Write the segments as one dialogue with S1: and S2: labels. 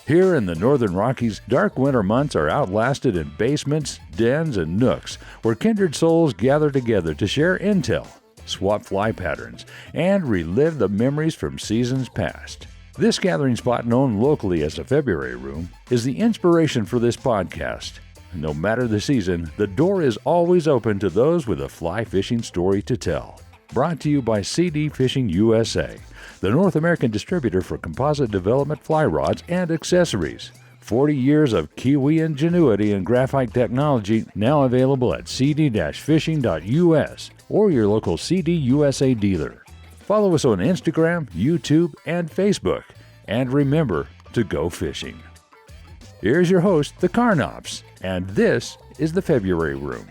S1: Here in the Northern Rockies, dark winter months are outlasted in basements, dens, and nooks where kindred souls gather together to share intel, swap fly patterns, and relive the memories from seasons past. This gathering spot, known locally as the February Room, is the inspiration for this podcast. No matter the season, the door is always open to those with a fly fishing story to tell. Brought to you by CD Fishing USA, the North American distributor for composite development fly rods and accessories. 40 years of Kiwi ingenuity and graphite technology now available at cd-fishing.us or your local CD USA dealer. Follow us on Instagram, YouTube, and Facebook. And remember to go fishing. Here's your host, the Carnops, and this is the February Room.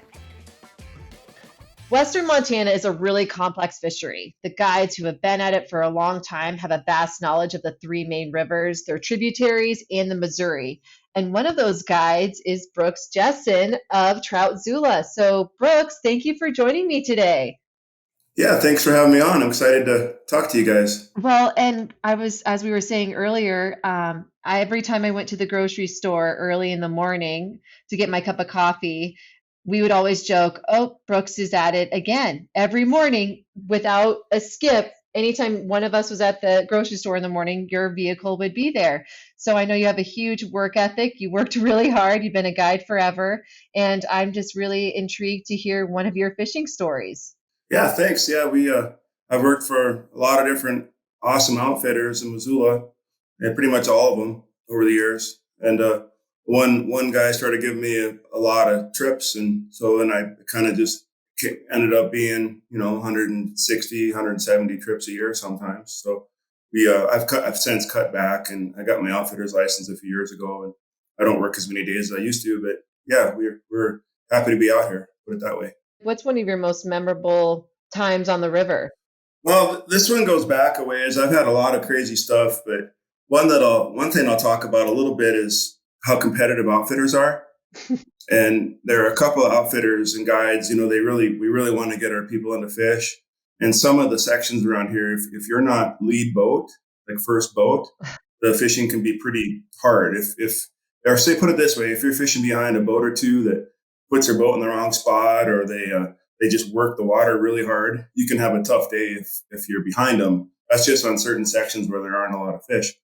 S2: Western Montana is a really complex fishery. The guides who have been at it for a long time have a vast knowledge of the three main rivers, their tributaries, and the Missouri. And one of those guides is Brooks Jessen of Trout Zula. So, Brooks, thank you for joining me today.
S3: Yeah, thanks for having me on. I'm excited to talk to you guys.
S2: Well, and as we were saying earlier, every time I went to the grocery store early in the morning to get my cup of coffee, we would always joke, oh, Brooks is at it again. Every morning, without a skip, anytime one of us was at the grocery store in the morning, your vehicle would be there. So I know you have a huge work ethic. You worked really hard. You've been a guide forever. And I'm just really intrigued to hear one of your fishing stories.
S3: Yeah, thanks. Yeah, I've worked for a lot of different awesome outfitters in Missoula, and pretty much all of them over the years. And one guy started giving me a lot of trips, and so then I kind of just ended up being 160, 170 trips a year sometimes. So I've since cut back, and I got my outfitter's license a few years ago, and I don't work as many days as I used to. But yeah, we're happy to be out here. Put it that way.
S2: What's one of your most memorable times on the river?
S3: Well, this one goes back a ways. I've had a lot of crazy stuff, but one thing I'll talk about a little bit is how competitive outfitters are. And there are a couple of outfitters and guides, we really want to get our people into fish. And some of the sections around here, if you're not lead boat, like first boat, the fishing can be pretty hard. Or say, put it this way, if you're fishing behind a boat or two that puts their boat in the wrong spot, or they just work the water really hard, you can have a tough day if you're behind them. That's just on certain sections where there aren't a lot of fish.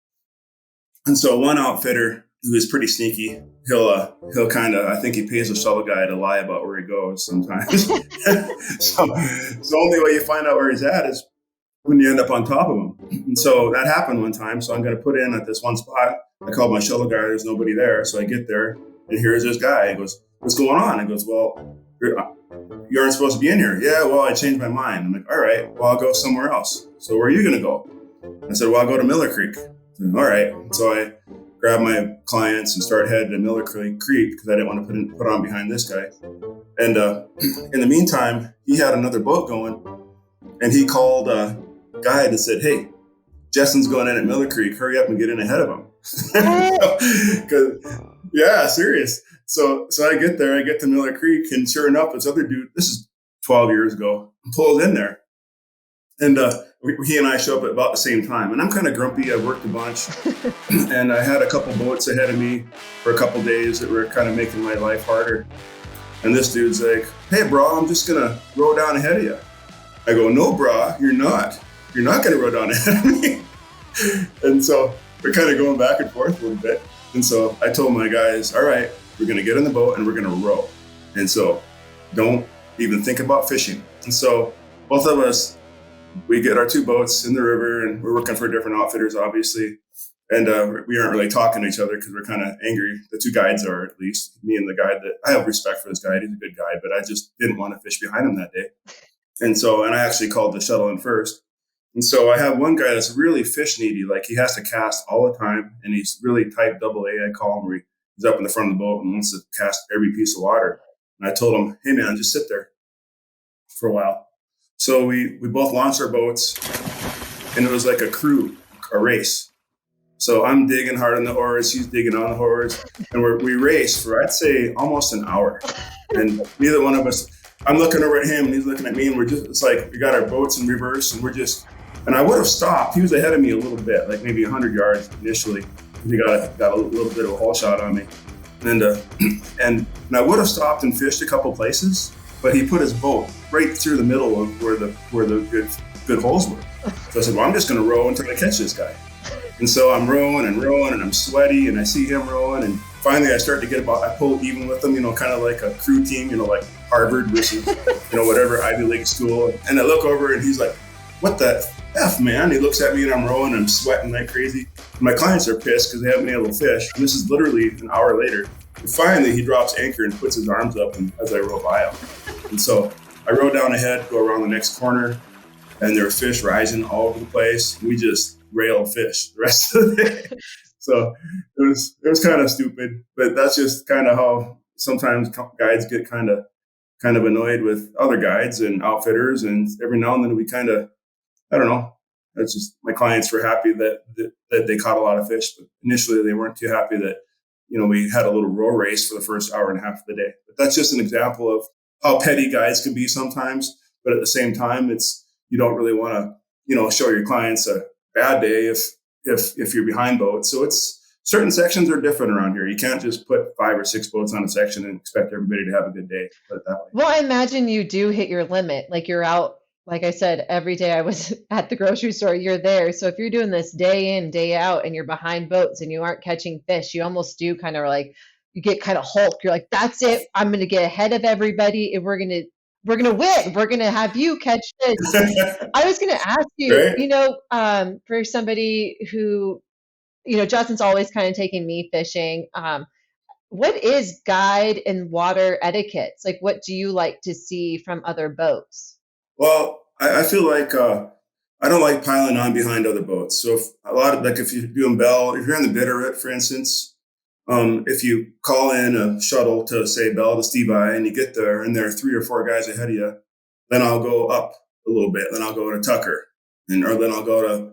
S3: And so one outfitter who is pretty sneaky, he'll kind of, I think he pays a shuttle guy to lie about where he goes sometimes. So the only way you find out where he's at is when you end up on top of him. And so that happened one time. So I'm going to put in at this one spot. I called my shuttle guy. There's nobody there. So I get there, and here's this guy. He goes, "What's going on?" I goes, "Well, you aren't supposed to be in here." "Yeah, well, I changed my mind." I'm like, "All right, well, I'll go somewhere else." "So where are you going to go?" I said, "Well, I'll go to Miller Creek." Said, "All right." So I grabbed my clients and started heading to Miller Creek because I didn't want to put on behind this guy. And in the meantime, he had another boat going, and he called a guide and said, "Hey, Jessen's going in at Miller Creek. Hurry up and get in ahead of him." Yeah, serious. So I get there, I get to Miller Creek, and sure enough, this other dude, this is 12 years ago, pulls in there. And he and I show up at about the same time. And I'm kind of grumpy. I worked a bunch. And I had a couple boats ahead of me for a couple days that were kind of making my life harder. And this dude's like, "Hey, bro, I'm just going to row down ahead of you." I go, "No, bro, you're not. You're not going to row down ahead of me." And so we're kind of going back and forth a little bit. And so I told my guys, "All right, we're going to get in the boat and we're going to row. And so don't even think about fishing." And so both of us, we get our two boats in the river, and we're working for different outfitters, obviously. And we aren't really talking to each other because we're kind of angry. The two guides are, at least me and the guide that I have respect for this guide. He's a good guide, but I just didn't want to fish behind him that day. And I actually called the shuttle in first. And so I have one guy that's really fish needy. Like, he has to cast all the time, and he's really type AA, I call him, where he's up in the front of the boat and wants to cast every piece of water. And I told him, "Hey man, just sit there for a while." So we both launched our boats, and it was like a race. So I'm digging hard on the oars, he's digging on the oars, and we raced for, I'd say, almost an hour. And neither one of us, I'm looking over at him and he's looking at me, and it's like we got our boats in reverse, and I would have stopped. He was ahead of me a little bit, like maybe 100 yards initially. He got a little bit of a hole shot on me, and and I would have stopped and fished a couple places, but he put his boat right through the middle of where the good holes were. So I said, well, I'm just going to row until I catch this guy. And so I'm rowing and I'm sweaty, and I see him rowing, and finally I start to get I pull even with him, kind of like a crew team, like Harvard versus, whatever Ivy League school. And I look over and he's like, what the F, man? He looks at me and I'm rowing and I'm sweating like crazy. And my clients are pissed because they haven't been able to fish. And this is literally an hour later. And finally he drops anchor and puts his arms up as I row by him. And so I row down ahead, go around the next corner, and there were fish rising all over the place. We just railed fish the rest of the day. So it was kind of stupid, but that's just kind of how sometimes guides get kind of annoyed with other guides and outfitters, and every now and then we kind of, I don't know. That's just, my clients were happy that they caught a lot of fish, but initially they weren't too happy that we had a little row race for the first hour and a half of the day. But that's just an example of how petty guides can be sometimes. But at the same time, you don't really want to show your clients a bad day if you're behind boats. So certain sections are different around here. You can't just put 5 or 6 boats on a section and expect everybody to have a good day. Put it that way.
S2: Well, I imagine you do hit your limit. Like, you're out, like I said, every day I was at the grocery store, you're there. So if you're doing this day in, day out, and you're behind boats and you aren't catching fish, you almost do kind of like, you get kind of Hulk. You're like, that's it. I'm going to get ahead of everybody, and we're going to win. We're going to have you catch fish. I was going to ask you,
S3: Right.
S2: For somebody who, Justin's always kind of taking me fishing. What is guide and water etiquettes? Like, what do you like to see from other boats?
S3: Well, I feel like I don't like piling on behind other boats. So if you're doing Bell, if you're in the Bitterroot, for instance, if you call in a shuttle to say Bell to Steve I, and you get there and there are 3 or 4 guys ahead of you, then I'll go up a little bit. Then I'll go to Tucker, or then I'll go to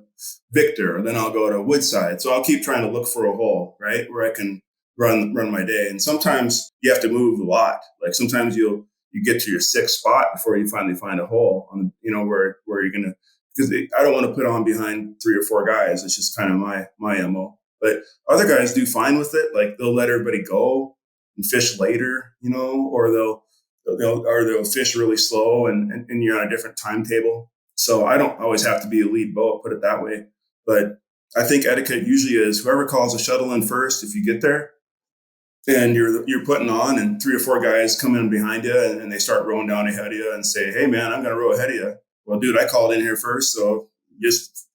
S3: Victor, or then I'll go to Woodside. So I'll keep trying to look for a hole, right, where I can run my day. And sometimes you have to move a lot. Like sometimes you get to your 6th spot before you finally find a hole on, where you're gonna, because I don't want to put on behind 3 or 4 guys. It's just kind of my MO. But other guys do fine with it. Like they'll let everybody go and fish later, or they'll fish really slow and you're on a different timetable. So I don't always have to be a lead boat, put it that way. But I think etiquette usually is whoever calls a shuttle in first, if you get there and you're putting on and 3 or 4 guys come in behind you and they start rowing down ahead of you and say, hey man, I'm going to row ahead of you. Well, dude, I called in here first. So just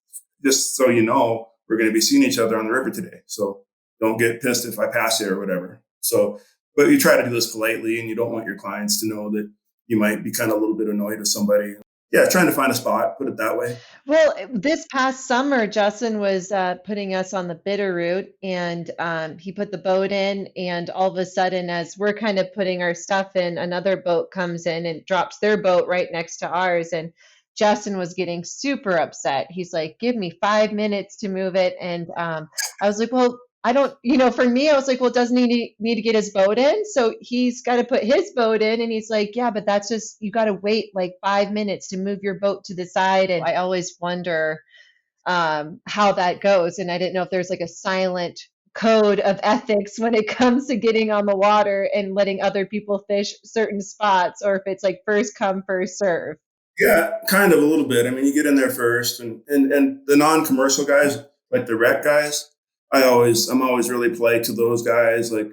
S3: so you know, we're going to be seeing each other on the river today. So don't get pissed if I pass you or whatever. So, but you try to do this politely, and you don't want your clients to know that you might be kind of a little bit annoyed with somebody. Yeah, trying to find a spot, put it that way.
S2: Well, this past summer, Justin was putting us on the Bitterroot, and he put the boat in, and all of a sudden, as we're kind of putting our stuff in, another boat comes in and drops their boat right next to ours. And Justin was getting super upset. He's like, give me 5 minutes to move it. And I was like, well, I don't, for me, I was like, well, doesn't he need to get his boat in? So he's got to put his boat in. And he's like, yeah, but that's just, you got to wait like 5 minutes to move your boat to the side. And I always wonder how that goes. And I didn't know if there's like a silent code of ethics when it comes to getting on the water and letting other people fish certain spots, or if it's like first come, first serve.
S3: Yeah, kind of a little bit. I mean, you get in there first, and the non-commercial guys, like the rec guys, I'm always really polite to those guys. Like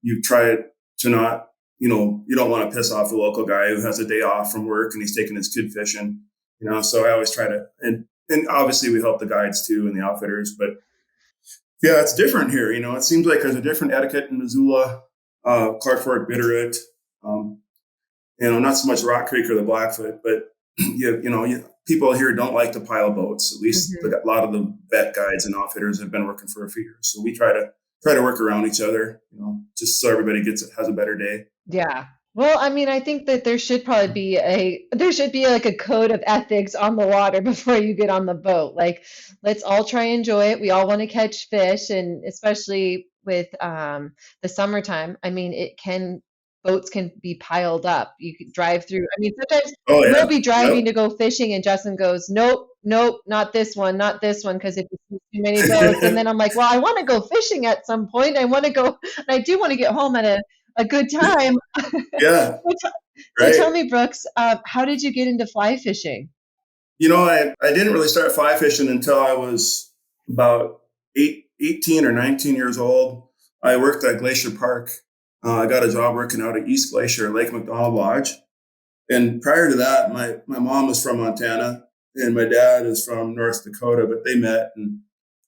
S3: you try to not, you don't want to piss off the local guy who has a day off from work and he's taking his kid fishing, so I always try to, and obviously we help the guides too and the outfitters, but yeah, it's different here. It seems like there's a different etiquette in Missoula, Clark Fork, Bitterroot, not so much Rock Creek or the Blackfoot, but people here don't like to pile boats. At least a lot of the vet guides and outfitters have been working for a few years. So we try to work around each other, just so everybody has a better day.
S2: Yeah. Well, I mean, I think that there should be like a code of ethics on the water before you get on the boat. Like, let's all try and enjoy it. We all want to catch fish, and especially with the summertime. I mean, boats can be piled up. You could drive through. I mean, sometimes we'll be driving to go fishing, and Justin goes, nope, nope, not this one, because if you see too many boats, and then I'm like, well, I want to go fishing at some point. I want to go, and I do want to get home at a good time.
S3: Yeah,
S2: So
S3: right.
S2: tell me, Brooks, how did you get into fly fishing?
S3: I didn't really start fly fishing until I was about 18 or 19 years old. I worked at Glacier Park. I got a job working out at East Glacier, Lake McDonald Lodge. And prior to that, my mom was from Montana and my dad is from North Dakota, but they met and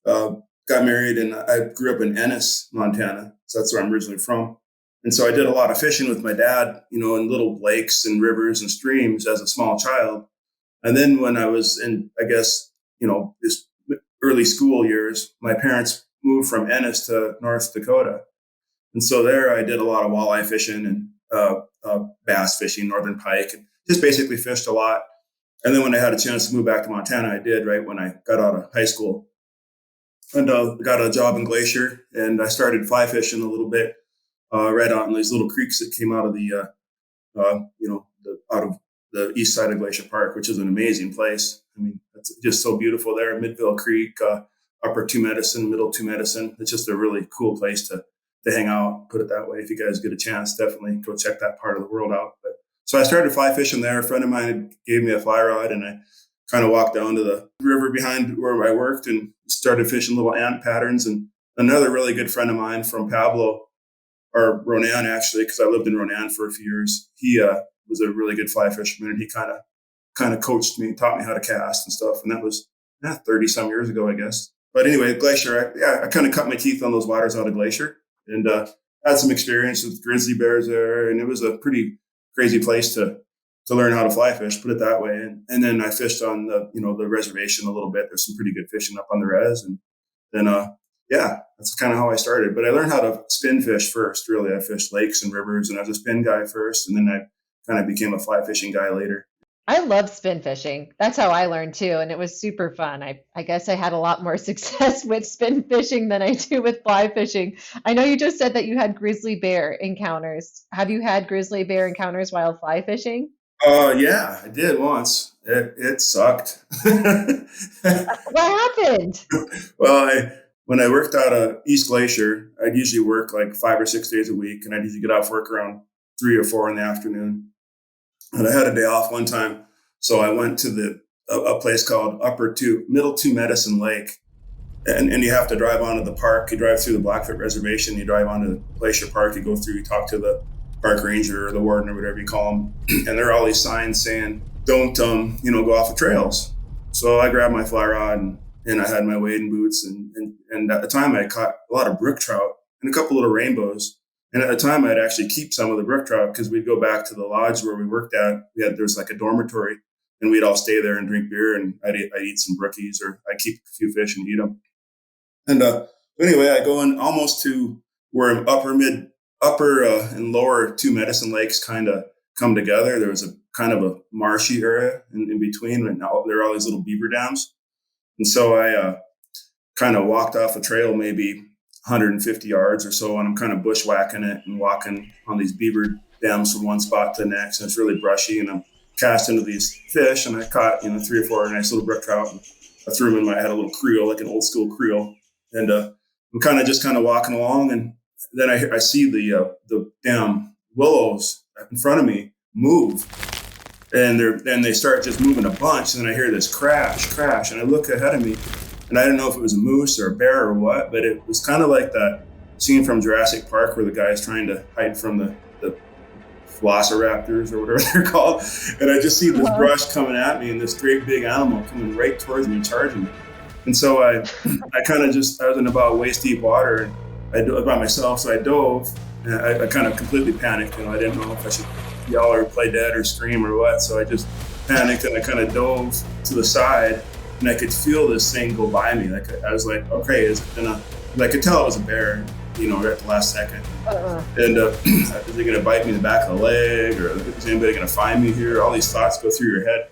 S3: uh, got married. And I grew up in Ennis, Montana. So that's where I'm originally from. And so I did a lot of fishing with my dad, in little lakes and rivers and streams as a small child. And then when I was in, I guess, this early school years, my parents moved from Ennis to North Dakota. And so there I did a lot of walleye fishing and bass fishing, northern pike, and just basically fished a lot. And then when I had a chance to move back to Montana, I did right when I got out of high school and got a job in Glacier. And I started fly fishing a little bit right on these little creeks that came out of out of the east side of Glacier Park, which is an amazing place. I mean, it's just so beautiful there. Midville Creek, Upper Two Medicine, Middle Two Medicine. It's just a really cool place to hang out, put it that way. If you guys get a chance, definitely go check that part of the world out. But so I started fly fishing there. A friend of mine gave me a fly rod and I kind of walked down to the river behind where I worked and started fishing little ant patterns. And another really good friend of mine from Pablo, or Ronan actually, because I lived in Ronan for a few years. He was a really good fly fisherman, and he kind of coached me, taught me how to cast and stuff. And that was 30 some years ago, I guess. But anyway, Glacier, I kind of cut my teeth on those waters out of Glacier, and had some experience with grizzly bears there, and it was a pretty crazy place to learn how to fly fish, put it that way. And then I fished on the reservation a little bit. There's some pretty good fishing up on the res, and then that's kind of how I started. But I learned how to spin fish first. Really, I fished lakes and rivers, and I was a spin guy first, and then I kind of became a fly fishing guy later.
S2: I love spin fishing. That's how I learned too, and it was super fun. I guess I had a lot more success with spin fishing than I do with fly fishing. I know you just said that you had grizzly bear encounters. Have you had grizzly bear encounters while fly fishing?
S3: Yeah, I did once. It sucked.
S2: What happened?
S3: Well, when I worked out of East Glacier, I'd usually work like 5 or 6 days a week, and I'd usually get off work around 3 or 4 in the afternoon. And I had a day off one time, so I went to a place called Middle Two Medicine Lake, and you have to drive onto the park. You drive through the Blackfoot Reservation, you drive onto Glacier Park, you go through, you talk to the park ranger or the warden or whatever you call them, and there are all these signs saying, don't, go off the trails. So I grabbed my fly rod and I had my wading boots, and at the time I caught a lot of brook trout and a couple little rainbows. And at the time I'd actually keep some of the brook trout because we'd go back to the lodge where we worked at. There's like a dormitory, and we'd all stay there and drink beer, and I'd eat some brookies, or I'd keep a few fish and eat them. And anyway, I go in almost to where upper and lower Two Medicine Lakes kind of come together. There was a kind of a marshy area in between, and now there are all these little beaver dams. And so I kind of walked off a trail maybe 150 yards or so, and I'm kind of bushwhacking it and walking on these beaver dams from one spot to the next. And it's really brushy, and I'm casting into these fish, and I caught 3 or 4 nice little brook trout. And I threw them in I had a little creel, like an old school creel, and I'm kind of walking along, and then I see the damn willows in front of me move, and they start just moving a bunch, and then I hear this crash, and I look ahead of me, and I didn't know if it was a moose or a bear or what, but it was kind of like that scene from Jurassic Park where the guy's trying to hide from the velociraptors or whatever they're called, and I just see this brush coming at me and this great big animal coming right towards me and charging me. And so I was in about waist deep water, and I dove by myself, so I dove, and I kind of completely panicked. I didn't know if I should yell or play dead or scream or what, so I just panicked, and I kind of dove to the side, and I could feel this thing go by me. Like I was like, okay, is it gonna? And I could tell it was a bear, right at the last second. And is it gonna bite me in the back of the leg, or is anybody gonna find me here? All these thoughts go through your head.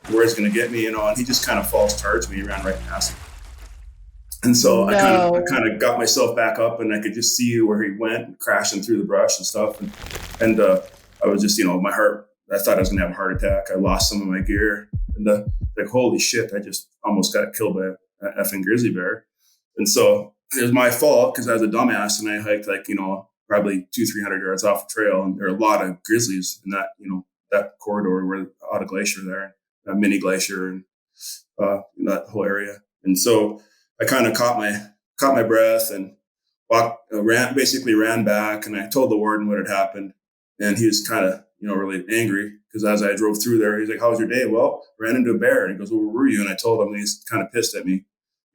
S3: Where's it gonna get me? And he just kind of falls charged me, ran right past me. And so I kind of got myself back up, and I could just see where he went, crashing through the brush and stuff. And I was just, my heart I thought I was going to have a heart attack. I lost some of my gear, and like, holy shit, I just almost got killed by an effing grizzly bear. And so it was my fault because I was a dumbass and I hiked like, probably 200-300 yards off the trail. And there are a lot of grizzlies in that, that corridor where out of glacier there, a mini glacier and that whole area. And so I kind of caught my breath and ran back, and I told the warden what had happened. And he was kind of, really angry because as I drove through there, he's like, "How was your day?" "Well, ran into a bear." And he goes, "Well, where were you?" And I told him, and he's kind of pissed at me.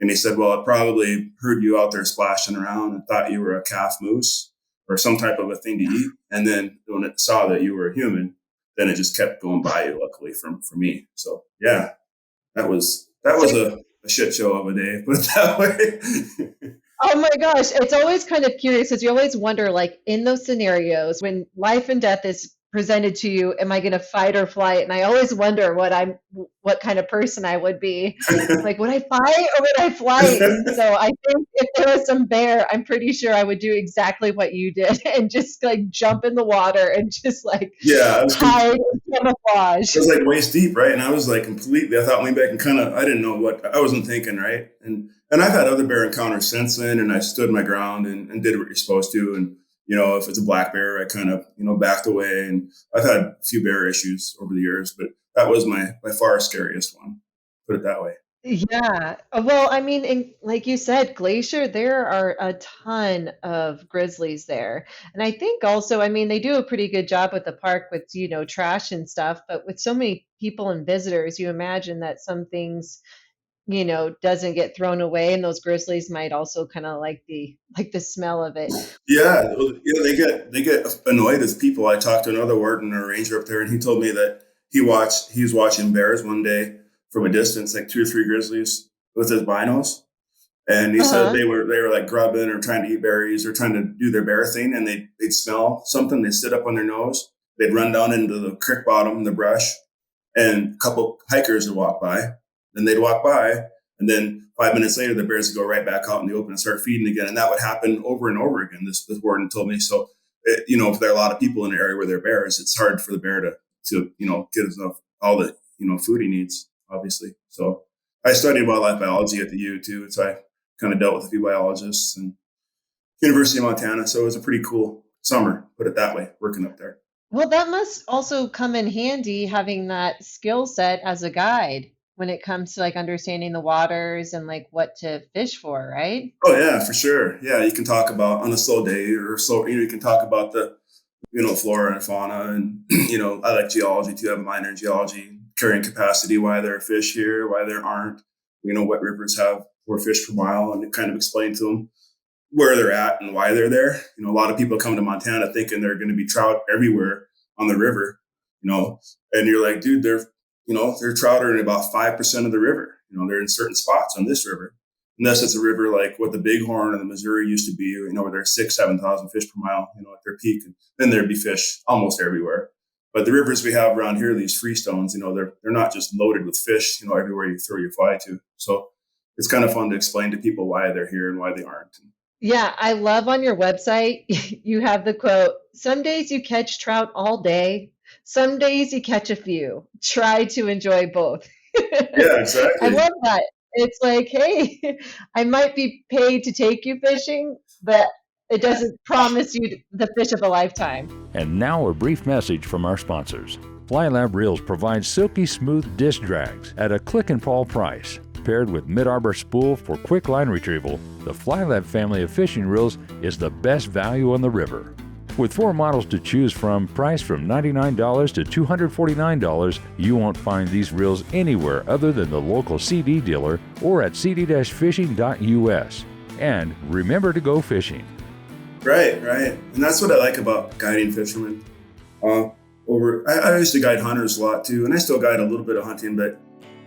S3: And he said, "Well, it probably heard you out there splashing around and thought you were a calf moose or some type of a thing to eat. And then when it saw that you were a human, then it just kept going by you, luckily for me." So yeah, that was a shit show of a day, put it that way.
S2: Oh my gosh, it's always kind of curious because you always wonder, like in those scenarios when life and death is presented to you, am I going to fight or flight? And I always wonder what kind of person I would be. Like, would I fight or would I flight? And so I think if there was some bear, I'm pretty sure I would do exactly what you did and just like jump in the water and just like hide and camouflage.
S3: It was like waist deep, right? And I was like I thought maybe I can I didn't know what I wasn't thinking, right? And I've had other bear encounters since then, and I stood my ground and did what you're supposed to. And, if it's a black bear, I kind of, backed away. And I've had a few bear issues over the years, but that was my by far scariest one, put it that way.
S2: Yeah. Well, I mean, like you said, Glacier, there are a ton of grizzlies there. And I think also, I mean, they do a pretty good job with the park with, trash and stuff, but with so many people and visitors, you imagine that some things, doesn't get thrown away, and those grizzlies might also kind of like the smell of it.
S3: Yeah, they get annoyed with people. I talked to another warden or ranger up there, and he told me that he was watching bears one day from a distance, like 2 or 3 grizzlies with his binos, and he said they were like grubbing or trying to eat berries or trying to do their bear thing, and they'd smell something, they'd sit up on their nose, they'd run down into the creek bottom, the brush, and a couple hikers would walk by. Then they'd walk by, and then 5 minutes later, the bears would go right back out in the open and start feeding again. And that would happen over and over again. This warden told me. So, if there are a lot of people in the area where there are bears, it's hard for the bear to get enough all the food he needs, obviously. So I studied wildlife biology at the U too. So I kind of dealt with a few biologists and University of Montana. So it was a pretty cool summer, put it that way, working up there.
S2: Well, that must also come in handy having that skill set as a guide when it comes to like understanding the waters and like what to fish for, right?
S3: Oh yeah, for sure. Yeah, you can talk about on a slow day or slow. You can talk about the flora and fauna, and I like geology too. I have a minor in geology, carrying capacity, why there are fish here, why there aren't. What rivers have more fish per mile, and kind of explain to them where they're at and why they're there. A lot of people come to Montana thinking they're going to be trout everywhere on the river, and you're like, dude, they're trout are in about 5% of the river. They're in certain spots on this river. Unless it's a river like what the Bighorn and the Missouri used to be, where there's 6,000-7,000 fish per mile, at their peak. And then there'd be fish almost everywhere. But the rivers we have around here, these freestones, they're not just loaded with fish, everywhere you throw your fly to. So it's kind of fun to explain to people why they're here and why they aren't.
S2: Yeah, I love on your website, you have the quote, "Some days you catch trout all day. Some days you catch a few. Try to enjoy both."
S3: Yeah, exactly.
S2: I love that. It's like, hey, I might be paid to take you fishing, but it doesn't promise you the fish of a lifetime.
S1: And now a brief message from our sponsors. FlyLab Reels provides silky smooth disc drags at a click and fall price. Paired with mid-arbor spool for quick line retrieval, the FlyLab family of fishing reels is the best value on the river. With 4 models to choose from, priced from $99 to $249, you won't find these reels anywhere other than the local CD dealer or at cd-fishing.us. And remember to go fishing.
S3: Right. And that's what I like about guiding fishermen. I used to guide hunters a lot too, and I still guide a little bit of hunting, but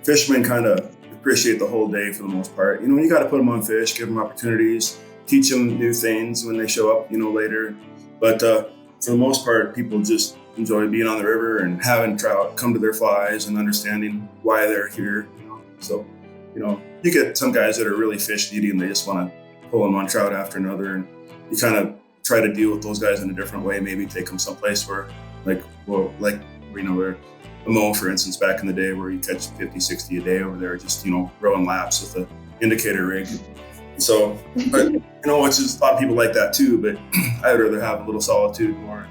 S3: fishermen kind of appreciate the whole day for the most part. You got to put them on fish, give them opportunities, teach them new things when they show up, later. But for the most part, people just enjoy being on the river and having trout come to their flies and understanding why they're here. So, you get some guys that are really fish needy and they just want to pull in one trout after another. And you kind of try to deal with those guys in a different way. Maybe take them someplace where like where a mow, for instance, back in the day where you catch 50, 60 a day over there, just, rowing laps with an indicator rig. So, but, which is a lot of people like that too, but I'd rather have a little solitude more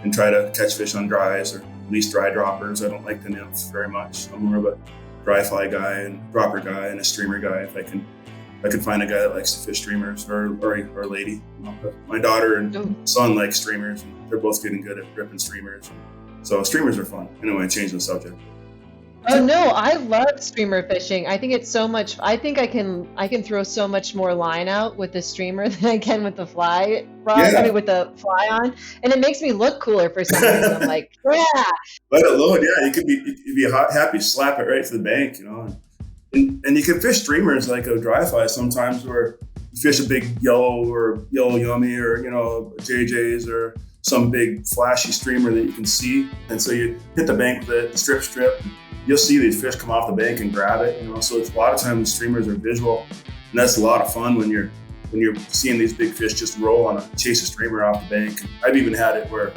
S3: and try to catch fish on dries or at least dry droppers. I don't like the nymphs very much. I'm more of a dry fly guy and dropper guy and a streamer guy if I can find a guy that likes to fish streamers or a lady. My daughter and son like streamers, and they're both getting good at ripping streamers. So streamers are fun. Anyway, change the subject.
S2: Oh no, I love streamer fishing. I think it's so much. I think I can throw so much more line out with the streamer than I can with the fly rod.
S3: Yeah.
S2: I mean, with the fly on, and it makes me look cooler for some reason. I'm like, yeah.
S3: Let it load. Yeah, you'd be happy, slap it right to the bank, And you can fish streamers like a dry fly sometimes, where you fish a big yellow yummy or JJ's or some big flashy streamer that you can see, and so you hit the bank with it, strip. You'll see these fish come off the bank and grab it. So it's a lot of times streamers are visual, and that's a lot of fun when you're seeing these big fish just roll on chase a streamer off the bank. I've even had it where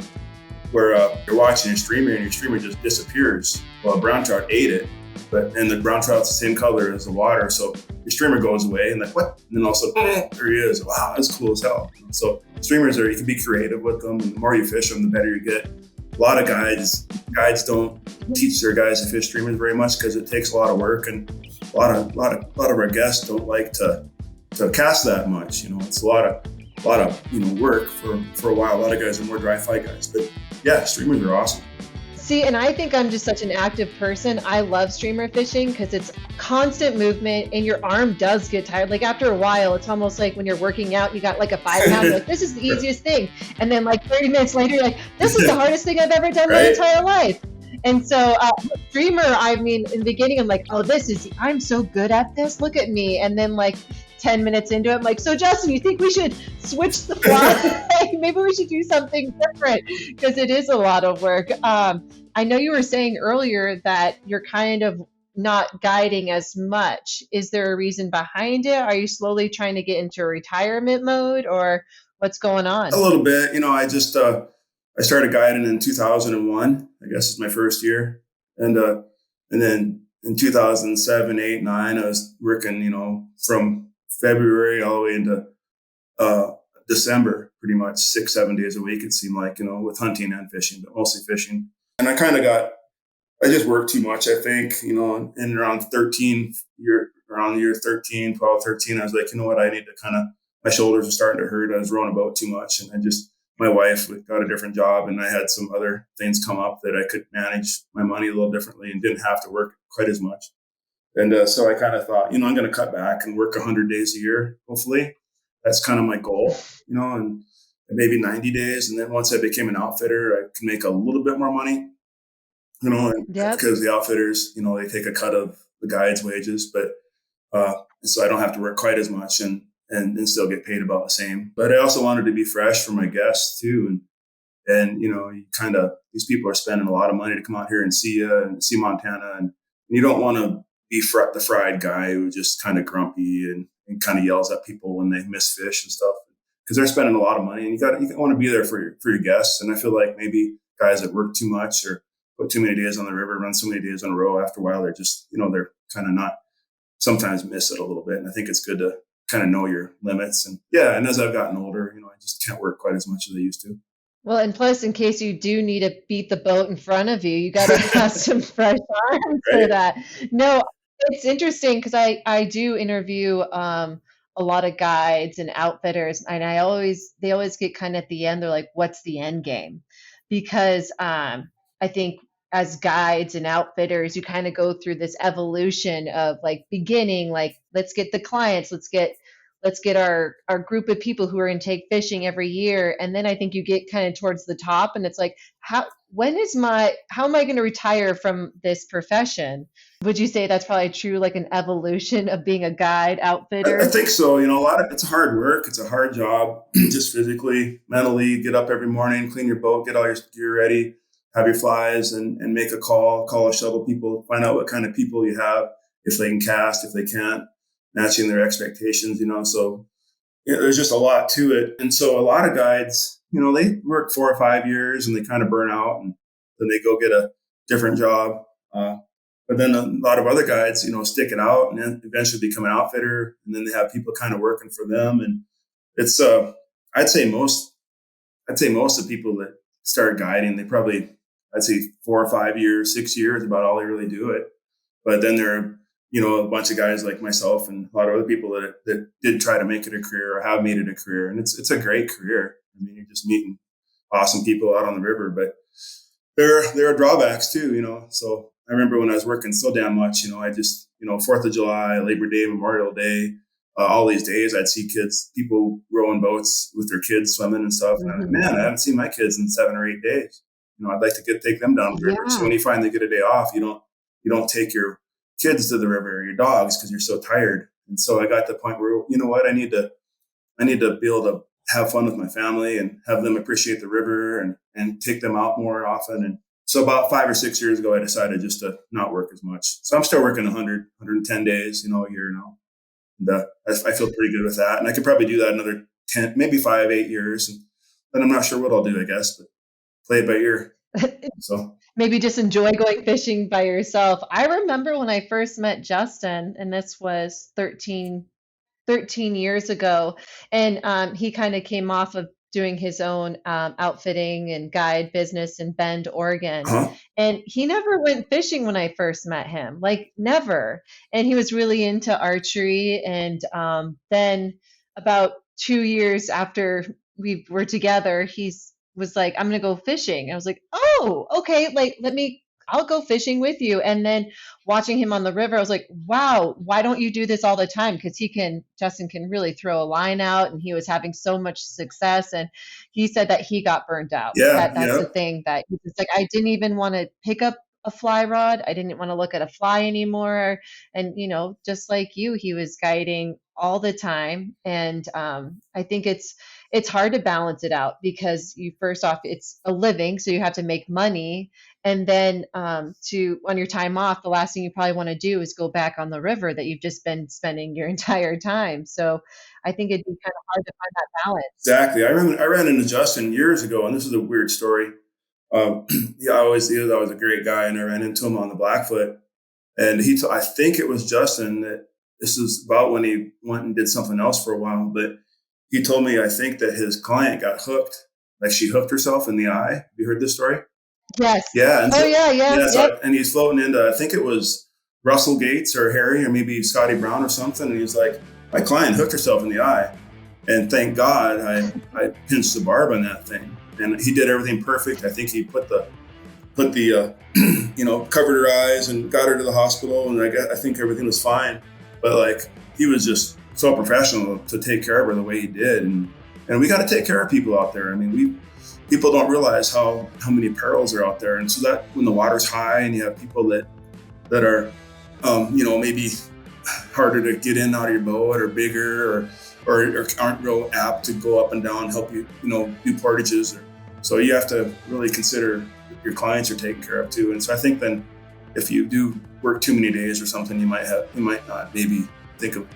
S3: you're watching your streamer and your streamer just disappears. Well, a brown trout ate it. And the brown trout's the same color as the water, so your streamer goes away, and like, what? And then all of a sudden, there he is. Wow, that's cool as hell. So streamers you can be creative with them, and the more you fish them, the better you get. A lot of guides don't teach their guys to fish streamers very much because it takes a lot of work, and a lot of our guests don't like to cast that much. It's a lot of work for a while. A lot of guys are more dry fly guys, but yeah, streamers are awesome.
S2: See, and I think I'm just such an active person. I love streamer fishing because it's constant movement and your arm does get tired. Like after a while, it's almost like when you're working out, you got like a 5 pound, like this is the easiest thing. And then like 30 minutes later, you're like, this is the hardest thing I've ever done my entire life. And so streamer, I mean, in the beginning, I'm like, oh, I'm so good at this. Look at me. And then like 10 minutes into it, I'm like, so Justin, you think we should switch the fly? Maybe we should do something different because it is a lot of work. I know you were saying earlier that you're kind of not guiding as much. Is there a reason behind it? Are you slowly trying to get into retirement mode, or what's going on?
S3: A little bit. I just I started guiding in 2001. I guess it's my first year, and then in 2007, 8, 9, I was working. From February all the way into December, pretty much 6-7 days a week. It seemed like with hunting and fishing, but mostly fishing. And I just worked too much, I think, and around year 13, 12, 13, I was like, what, I need to my shoulders were starting to hurt. I was rowing about too much. And my wife got a different job, and I had some other things come up that I could manage my money a little differently and didn't have to work quite as much. And so I kind of thought, I'm going to cut back and work 100 days a year, hopefully. That's kind of my goal, and maybe 90 days. And then once I became an outfitter, I can make a little bit more money, because the outfitters, they take a cut of the guide's wages, but so I don't have to work quite as much and still get paid about the same. But I also wanted to be fresh for my guests too. And these people are spending a lot of money to come out here and see you and see Montana. And you don't want to be the fried guy who just kind of grumpy and kind of yells at people when they miss fish and stuff, because they're spending a lot of money, and you want to be there for your guests. And I feel like maybe guys that work too much or put too many days on the river, run so many days in a row, after a while, they're just, they're kind of not, sometimes miss it a little bit. And I think it's good to kind of know your limits. And and as I've gotten older, I just can't work quite as much as I used to.
S2: Well, and plus, in case you do need to beat the boat in front of you, you got to have some fresh arms for that. No, it's interesting because I do interview a lot of guides and outfitters, and they always get kind of at the end, they're like, what's the end game? Because I think as guides and outfitters, you kind of go through this evolution of like beginning, like let's get the clients, let's get our group of people who are going to take fishing every year. And then I think you get kind of towards the top, and it's like, how am I going to retire from this profession? Would you say that's probably true, like an evolution of being a guide outfitter?
S3: I think so. It's hard work. It's a hard job, just physically, mentally. Get up every morning, clean your boat, get all your gear ready, have your flies, and make a call a shuttle people, find out what kind of people you have, if they can cast, if they can't, matching their expectations, So there's just a lot to it. And so a lot of guides, they work 4 or 5 years and they kind of burn out, and then they go get a different job. But then a lot of other guides, stick it out and then eventually become an outfitter. And then they have people kind of working for them. And it's, I'd say most of the people that start guiding, they probably, I'd say 4 or 5 years, 6 years, about all they really do it. But then there are, a bunch of guys like myself and a lot of other people that did try to make it a career or have made it a career. And it's a great career. I mean, you're just meeting awesome people out on the river, but there are drawbacks too, So I remember when I was working so damn much, I just, 4th of July, Labor Day, Memorial Day, all these days I'd see people rowing boats with their kids swimming and stuff. And I'm like, man, I haven't seen my kids in 7 or 8 days. I'd like to take them down the river. So when you finally get a day off, you don't take your kids to the river or your dogs because you're so tired. And so I got to the point where, you know what, I need to be able to have fun with my family and have them appreciate the river and take them out more often. And so about 5 or 6 years ago, I decided just to not work as much. So I'm still working 100, 110 days, a year now. And I feel pretty good with that. And I could probably do that another 10, maybe 5, 8 years. And then I'm not sure what I'll do, I guess, but play it by ear. So
S2: maybe just enjoy going fishing by yourself. I remember when I first met Justin, and this was 13 years ago, and he kind of came off of doing his own outfitting and guide business in Bend, Oregon. And he never went fishing when I first met him, like never. And he was really into archery. And then about 2 years after we were together, was like, I'm going to go fishing. I was like, oh, okay. Like, I'll go fishing with you. And then watching him on the river, I was like, wow, why don't you do this all the time? Because Justin can really throw a line out, and he was having so much success. And he said that he got burned out. That's the thing, that he was like, I didn't even want to pick up a fly rod. I didn't want to look at a fly anymore. And, just like you, he was guiding all the time. And I think it's hard to balance it out because first off, it's a living, so you have to make money. And then on your time off, the last thing you probably want to do is go back on the river that you've just been spending your entire time. So I think it'd be kind of hard to find that balance.
S3: Exactly. I ran into Justin years ago, and this is a weird story. He was a great guy, and I ran into him on the Blackfoot. And I think it was Justin that this is about when he went and did something else for a while, but he told me, I think, that his client got hooked. Like she hooked herself in the eye. Have you heard this story?
S2: Yes.
S3: Yeah. And
S2: yep.
S3: And he's floating into, I think it was Russell Gates or Harry or maybe Scotty Brown or something. And he's like, my client hooked herself in the eye. And thank God I pinched the barb on that thing. And he did everything perfect. I think he put the covered her eyes and got her to the hospital. And I think everything was fine. But like, he was just so professional to take care of her the way he did. And we got to take care of people out there. I mean, people don't realize how many perils are out there. And so that when the water's high and you have people that are, maybe harder to get in out of your boat or bigger or aren't real apt to go up and down, help you, do portages. So you have to really consider your clients are taken care of too. And so I think then if you do work too many days or something, you might not maybe think of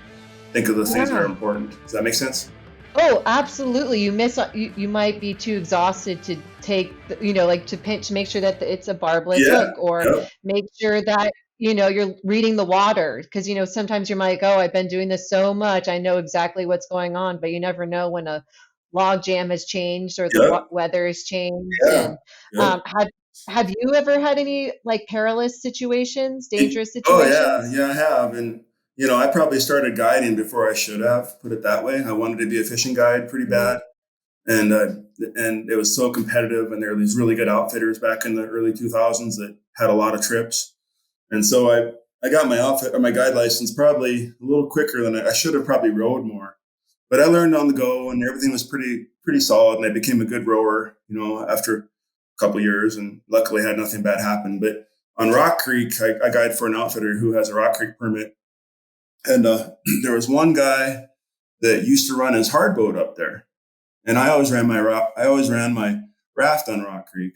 S3: the things that are important. Does that make sense?
S2: Oh, absolutely. You might be too exhausted to take, to pinch, make sure that it's a barbless hook, or make sure that, you're reading the water. Because, sometimes you might go, I've been doing this so much, I know exactly what's going on, but you never know when a log jam has changed or the weather has changed. And have you ever had any like perilous situations, dangerous situations?
S3: Oh yeah, I have. And I probably started guiding before I should have, put it that way. I wanted to be a fishing guide pretty bad. And it was so competitive, and there were these really good outfitters back in the early 2000s that had a lot of trips. And so I got my outfit or my guide license probably a little quicker than I should have probably rowed more. But I learned on the go, and everything was pretty solid, and I became a good rower, after a couple of years, and luckily had nothing bad happen. But on Rock Creek, I guide for an outfitter who has a Rock Creek permit. And there was one guy that used to run his hard boat up there, and I always ran my raft on Rock Creek.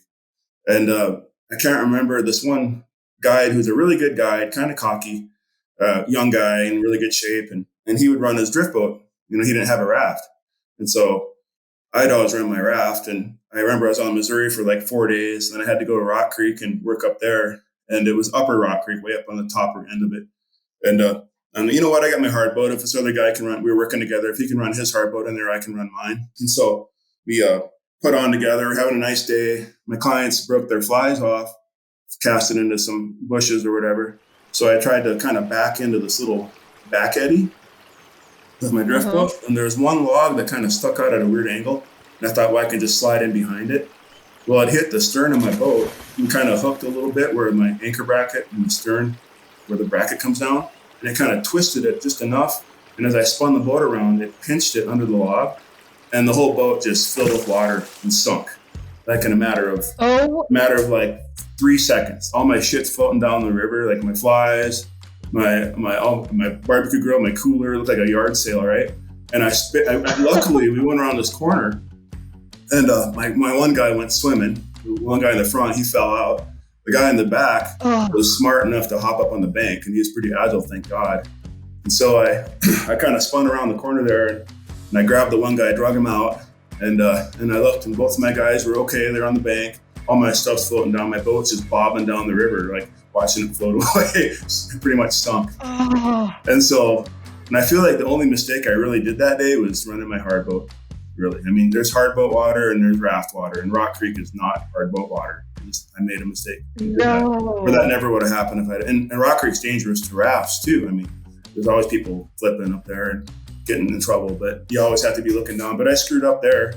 S3: And I can't remember this one guide who's a really good guide, kind of cocky, young guy in really good shape, and he would run his drift boat. He didn't have a raft, and so I'd always run my raft. And I remember I was on Missouri for like 4 days. And I had to go to Rock Creek and work up there. And it was Upper Rock Creek, way up on the top end of it. And you know what? I got my hard boat. If this other guy can run, we were working together. If he can run his hard boat in there, I can run mine. And so we put on together, we're having a nice day. My clients broke their flies off, cast it into some bushes or whatever. So I tried to kind of back into this little back eddy with my drift boat. And there was one log that kind of stuck out at a weird angle. And I thought, well, I could just slide in behind it. Well, it hit the stern of my boat and kind of hooked a little bit where my anchor bracket and the stern, where the bracket comes down. And it kind of twisted it just enough. And as I spun the boat around, it pinched it under the log. And the whole boat just filled with water and sunk. Like in a matter of like 3 seconds. All my shit's floating down the river, like my flies, my barbecue grill, my cooler. It looked like a yard sale, right? And luckily, we went around this corner, and my one guy went swimming. The one guy in the front, he fell out. The guy in the back was smart enough to hop up on the bank, and he was pretty agile, thank God. And so I kind of spun around the corner there, and I grabbed the one guy, drug him out, and I looked, and both of my guys were okay. They're on the bank. All my stuff's floating down. My boat's just bobbing down the river, like watching it float away. It pretty much stunk. And I feel like the only mistake I really did that day was running my hard boat. Really, I mean, there's hard boat water and there's raft water, and Rock Creek is not hard boat water. I made a mistake.
S2: No.
S3: But that never would have happened if I. And Rock Creek's dangerous to rafts too. I mean, there's always people flipping up there and getting in trouble, but you always have to be looking down. But I screwed up there.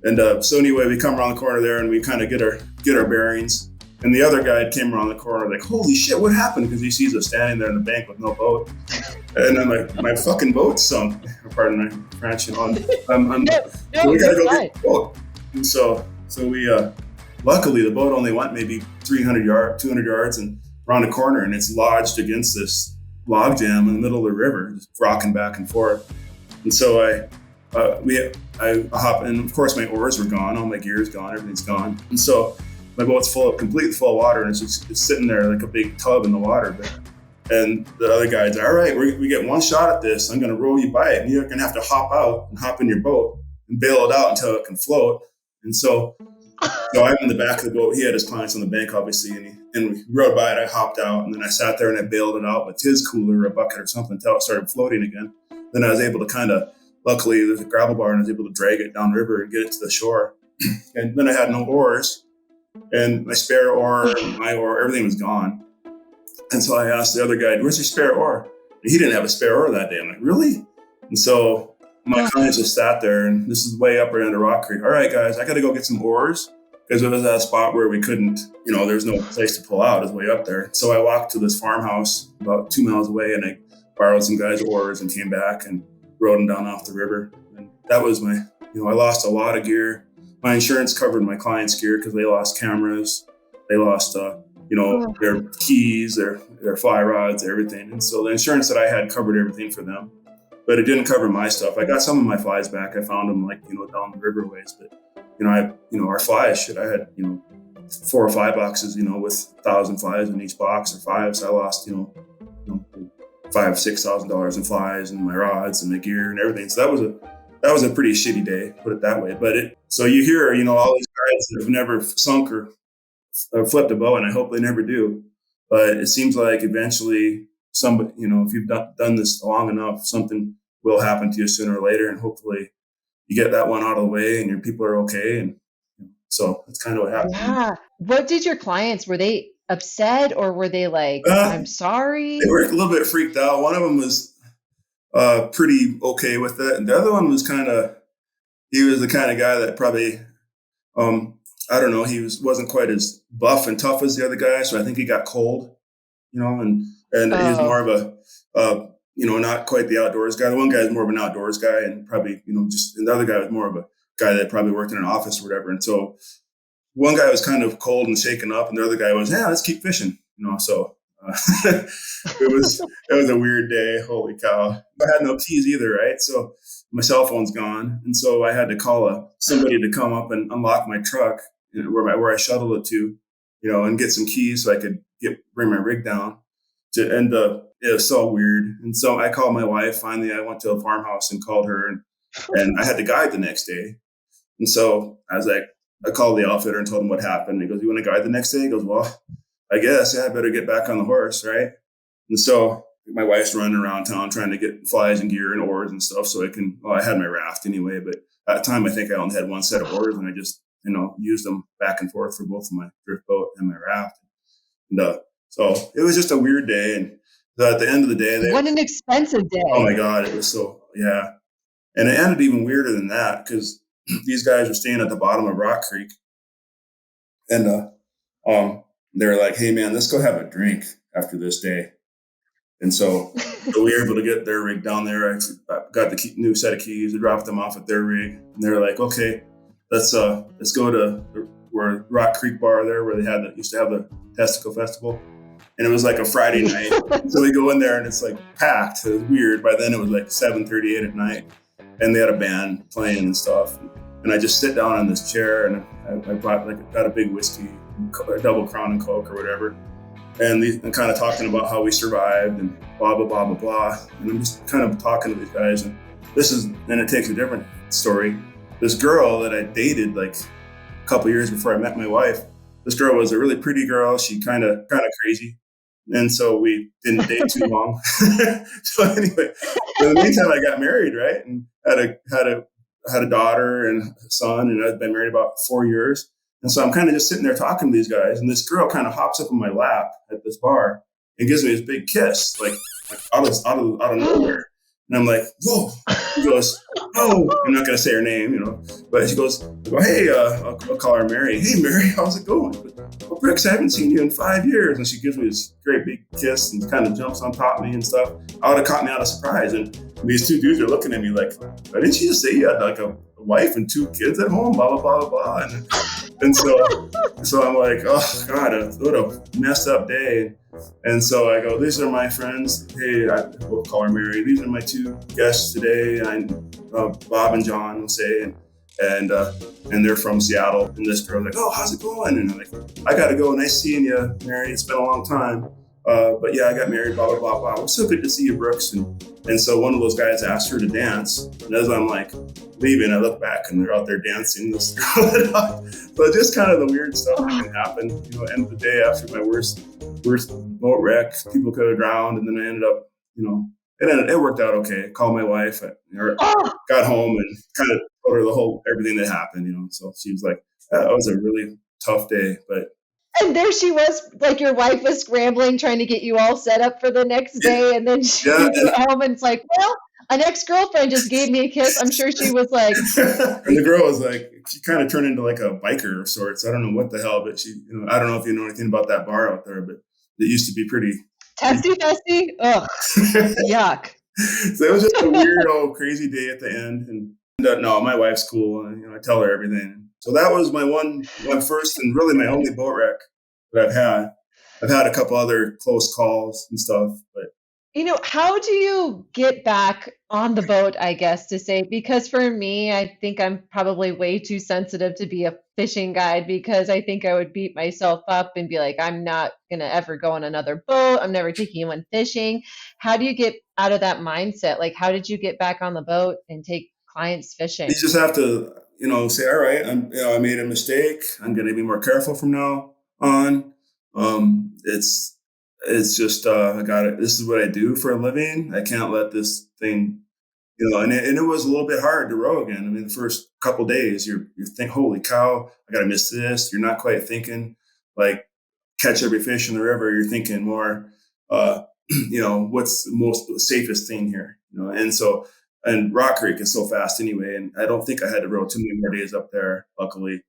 S3: And so anyway, we come around the corner there and we kind of get our bearings. And the other guy came around the corner like, holy shit, what happened? Because he sees us standing there in the bank with no boat. And then my fucking boat sunk. Pardon my French. So we gotta go get the boat. And so we luckily the boat only went maybe 200 yards and around a corner, and it's lodged against this log jam in the middle of the river, just rocking back and forth. And so I hop, and of course my oars were gone, all my gear's gone, everything's gone. And so my boat's completely full of water, and it's sitting there like a big tub in the water. And the other guy's, all right, we get one shot at this. I'm going to row you by it, and you're going to have to hop out and hop in your boat and bail it out until it can float. And so I'm in the back of the boat. He had his clients on the bank, obviously, and we rode by it. I hopped out, and then I sat there and I bailed it out with his cooler or a bucket or something until it started floating again. Then I was able to luckily there's a gravel bar, and I was able to drag it down the river and get it to the shore. And then I had no oars, and my spare oar, my oar, everything was gone. And so I asked the other guy, where's your spare oar? And he didn't have a spare oar that day. I'm like, really? And so my clients just sat there, and this is way up around Rock Creek. All right, guys, I got to go get some oars, because it was at a spot where we couldn't, there's no place to pull out. It's way up there. So I walked to this farmhouse about 2 miles away, and I borrowed some guys' oars and came back and rode them down off the river. And that was I lost a lot of gear. My insurance covered my clients' gear because they lost cameras. They lost, their keys, their fly rods, everything. And so the insurance that I had covered everything for them, but it didn't cover my stuff. I got some of my flies back. I found them down the riverways, but our flies, I had, 4 or 5 boxes, with 1,000 flies in each box or 5. So I lost, $5,000-$6,000 in flies and my rods and my gear and everything. So that was a pretty shitty day, put it that way. But so you hear, all these guys that have never sunk or flipped a boat, and I hope they never do. But it seems like eventually somebody, if you've done this long enough, something will happen to you sooner or later. And hopefully you get that one out of the way and your people are okay. And so that's kind of what happened.
S2: Yeah. What did your clients, were they upset, or were they like, I'm sorry?
S3: They were a little bit freaked out. One of them was pretty okay with it. And the other one was he was the kind of guy that probably, I don't know, he wasn't quite as buff and tough as the other guy. So I think he got cold, and he was more of a, not quite the outdoors guy. The one guy is more of an outdoors guy, and probably, and the other guy was more of a guy that probably worked in an office or whatever. And so one guy was kind of cold and shaken up, and the other guy was, let's keep fishing, so it was a weird day. Holy cow. I had no keys either, right? So my cell phone's gone. And so I had to call somebody to come up and unlock my truck where I shuttled it to, and get some keys so I could bring my rig down. It was so weird. And so I called my wife. Finally, I went to a farmhouse and called her, and I had to guide the next day. And so I was like, I called the outfitter and told him what happened. He goes, "You want to guide the next day?" He goes, "Well, I guess, yeah, I better get back on the horse, right?" And so my wife's running around town trying to get flies and gear and oars and stuff so I had my raft anyway, but at the time I think I only had one set of oars and I just, used them back and forth for both my drift boat and my raft. And so it was just a weird day. And so at the end of the day,
S2: What an expensive
S3: oh
S2: day.
S3: my God, it was so, yeah. And it ended even weirder than that because these guys were staying at the bottom of Rock Creek. And they were like, "Hey man, let's go have a drink after this day." And so we were able to get their rig down there. I got the new set of keys. I dropped them off at their rig, and they were like, "Okay, let's go to where Rock Creek Bar there, where they used to have the Testicle Festival." And it was like a Friday night, so we go in there and it's like packed. It was weird. By then it was like 7:38 at night, and they had a band playing and stuff. And I just sit down on this chair, and I got a big whiskey, a double Crown and Coke or whatever. And kind of talking about how we survived and blah, blah, blah, blah, blah. And I'm just kind of talking to these guys. And it takes a different story. This girl that I dated like a couple years before I met my wife, this girl was a really pretty girl. She kind of crazy. And so we didn't date too long. So anyway, in the meantime, I got married, right? And had a daughter and a son, and I've been married about 4 years. And so I'm kind of just sitting there talking to these guys, and this girl kind of hops up in my lap at this bar and gives me this big kiss, like out of nowhere. And I'm like, "Whoa!" She goes, "Oh," I'm not going to say her name, but she goes, "Hey, I'll call her Mary. Hey, Mary, how's it going? Well, Brooks, I haven't seen you in 5 years." And she gives me this great big kiss and kind of jumps on top of me and stuff. I would have caught me out of surprise. And these two dudes are looking at me like, "Didn't you just say you had like a wife and 2 kids at home, blah, blah, blah, blah." And so I'm like, "Oh God, what a messed up day." And so I go, "These are my friends. Hey, we'll call her Mary. These are my 2 guests today. Bob and John will say, and they're from Seattle." And this girl's like, "Oh, how's it going?" And I'm like, "I got to go. Nice seeing you, Mary. It's been a long time. But yeah, I got married, blah, blah, blah, blah. It was so good to see you, Brooks." And so one of those guys asked her to dance. And as I'm like leaving, I look back and they're out there dancing. This girl. So just kind of the weird stuff that can happen. End of the day after my worst boat wreck, people could have drowned. And then I ended up, it worked out okay. I called my wife, got home and kind of told her everything that happened, So she was like, "That was a really tough day." But
S2: and there she was, like your wife was scrambling, trying to get you all set up for the next day. And then she went home and it's like, "Well, an ex-girlfriend just gave me a kiss." I'm sure she was like.
S3: And the girl was like, she kind of turned into like a biker of sorts. I don't know what the hell, but she, I don't know if you know anything about that bar out there, but it used to be pretty.
S2: Testy? Ugh. Yuck.
S3: So it was just a weird, crazy day at the end. And no, my wife's cool. And, I tell her everything. So that was my first and really my only boat wreck that I've had. I've had a couple other close calls and stuff, but.
S2: How do you get back on the boat, I guess, to say, because for me, I think I'm probably way too sensitive to be a fishing guide because I think I would beat myself up and be like, I'm not going to ever go on another boat. I'm never taking anyone fishing. How do you get out of that mindset? Like, how did you get back on the boat and take clients fishing?
S3: You just have to, say, all right, I made a mistake. I'm going to be more careful from now on. It's just, I got it. This is what I do for a living. I can't let this thing, and it was a little bit hard to row again. I mean, the first couple days you think, holy cow, I got to miss this. You're not quite thinking like catch every fish in the river. You're thinking more, what's the safest thing here, and Rock Creek is so fast anyway. And I don't think I had to row too many more days up there, luckily.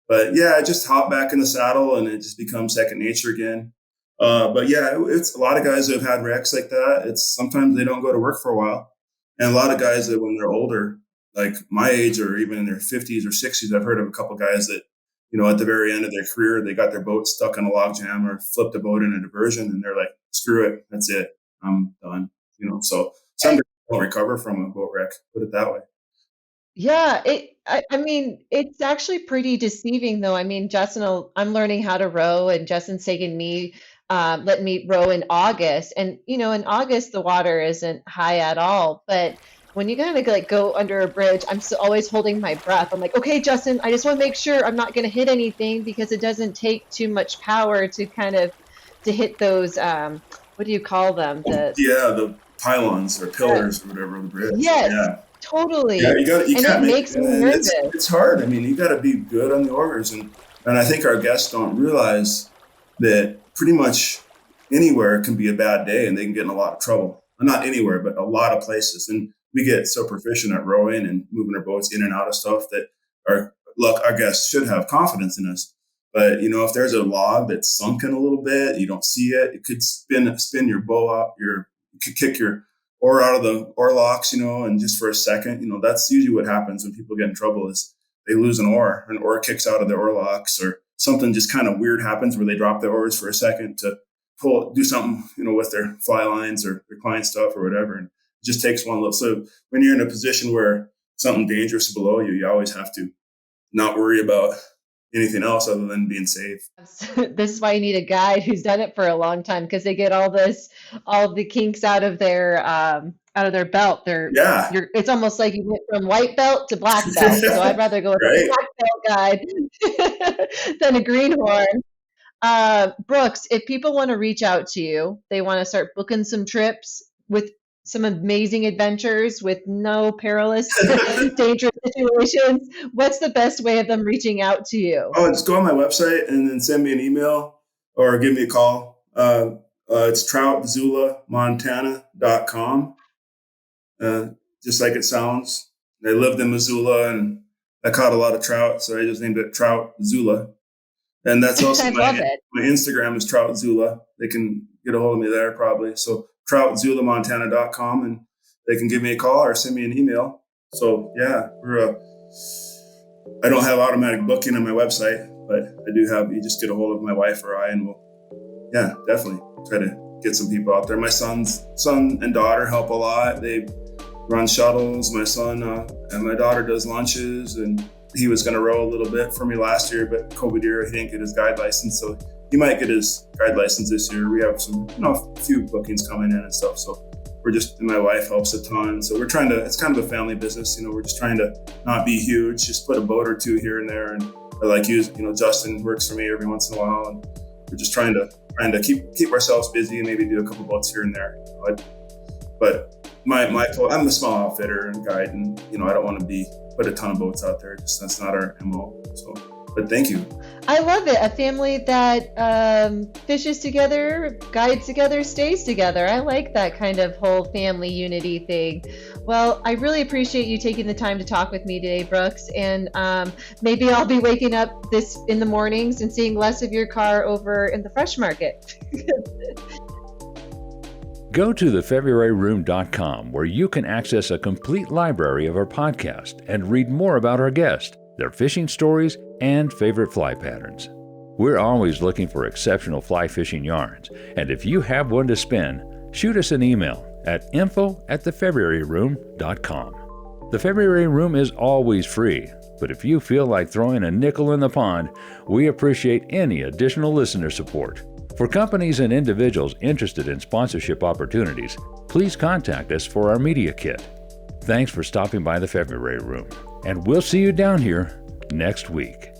S3: But yeah, I just hop back in the saddle and it just becomes second nature again. But yeah, it's a lot of guys that have had wrecks like that. It's sometimes they don't go to work for a while. And a lot of guys that when they're older, like my age or even in their 50s or 60s, I've heard of a couple of guys that, at the very end of their career, they got their boat stuck on a log jam or flipped a boat in a diversion and they're like, screw it. That's it. I'm done. So some guys don't recover from a boat wreck, put it that way.
S2: Yeah, I mean, it's actually pretty deceiving though. I mean, I'm learning how to row and Justin's taking me, letting me row in August. And, in August, the water isn't high at all. But when you gotta like go under a bridge, I'm so always holding my breath. I'm like, okay, Justin, I just want to make sure I'm not gonna hit anything because it doesn't take too much power to kind of to hit those what do you call them? The
S3: Yeah, the pylons or pillars or whatever on the bridge.
S2: yes,
S3: Yeah. Yeah,
S2: totally.
S3: you
S2: And
S3: can't
S2: it
S3: make,
S2: makes me
S3: and
S2: nervous.
S3: it's hard. I mean, you got to be good on the orders, and I think our guests don't realize that pretty much anywhere can be a bad day, and they can get in a lot of trouble. Not anywhere, but a lot of places. And we get so proficient at rowing and moving our boats in and out of stuff that our guests should have confidence in us. But if there's a log that's sunken a little bit, you don't see it. It could spin your bow out. You could kick your oar out of the oar locks, and just for a second, that's usually what happens when people get in trouble is they lose an oar kicks out of their oar locks, or something just kind of weird happens where they drop their oars for a second to do something, with their fly lines or their client stuff or whatever. And it just takes one little. So when you're in a position where something dangerous below you, you always have to not worry about anything else other than being safe.
S2: This is why you need a guide who's done it for a long time, because they get all of the kinks out of their belt.
S3: Yeah.
S2: It's almost like you went from white belt to black belt. So I'd rather go with a black belt guide than a greenhorn. Brooks, if people want to reach out to you, they want to start booking some trips with some amazing adventures with no perilous, dangerous situations, what's the best way of them reaching out to you?
S3: Oh, just go on my website and then send me an email or give me a call. It's troutzulamontana.com. Just like it sounds. I lived in Missoula and I caught a lot of trout, so I just named it Trout Zula. And that's also my Instagram is Troutzula. They can get a hold of me there probably. So troutzulamontana.com, and they can give me a call or send me an email. So yeah, I don't have automatic booking on my website, but I do have, you just get a hold of my wife or I, and we'll, definitely try to get some people out there. My son and daughter help a lot. They run shuttles. My son and my daughter does lunches, and he was going to row a little bit for me last year, but COVID year, he didn't get his guide license. So he might get his guide license this year. We have some, a few bookings coming in and stuff. So and my wife helps a ton. So it's kind of a family business. We're just trying to not be huge, just put a boat or two here and there. And like Justin works for me every once in a while. And we're just trying to keep ourselves busy and maybe do a couple boats here and there. But I'm a small outfitter and guide, and I don't want to put a ton of boats out there. Just that's not our MO. So, but thank you.
S2: I love it. A family that fishes together, guides together, stays together. I like that kind of whole family unity thing. Well, I really appreciate you taking the time to talk with me today, Brooks. And maybe I'll be waking up in the mornings and seeing less of your car over in the fresh market.
S1: Go to thefebruaryroom.com, where you can access a complete library of our podcast and read more about our guests, their fishing stories, and favorite fly patterns. We're always looking for exceptional fly fishing yarns, and if you have one to spin, shoot us an email at info@thefebruaryroom.com. The February Room is always free, but if you feel like throwing a nickel in the pond, we appreciate any additional listener support. For companies and individuals interested in sponsorship opportunities, please contact us for our media kit. Thanks for stopping by the February Room, and we'll see you down here next week.